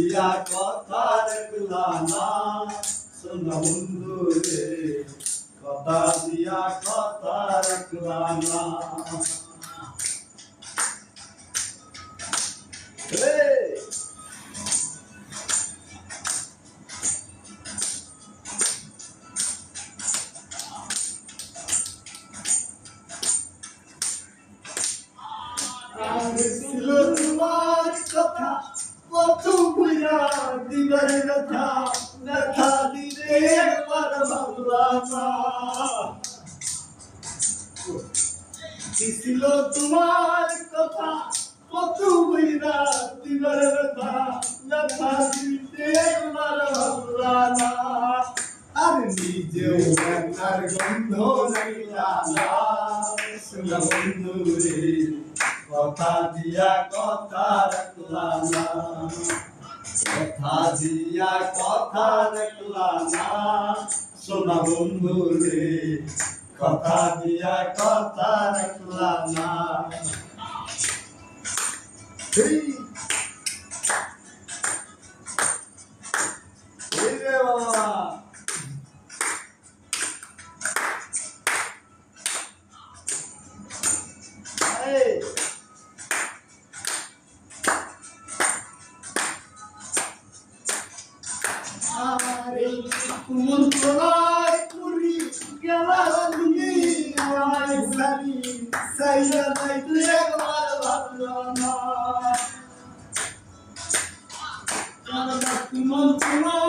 দিয়া কথা রাখলা না সোনা বন্ধু রে কথা দিয়া কথা রাখলা না ছিল তোমার কথা কত বুঝা দিবার কথা ব্যথা দিলে আমার ভাবনা ছিল তোমার কথা কত বুঝা দিবার কথা ব্যথা দিলে আমার ভাবনা আর নিজেও ব্যথার গন্ধ লাগিলা না সোনা বন্ধু রে কথা দিয়া কথা রাখলা না কথা দিয়া কথা রাখলা না সোনা বন্ধু রে কথা দিয়া কথা রাখলা না মন্ত্রণায় করি গেলানি আমায় সারি সাইয়া নাইলে আমার ভাবলো না মন্ত্রণায়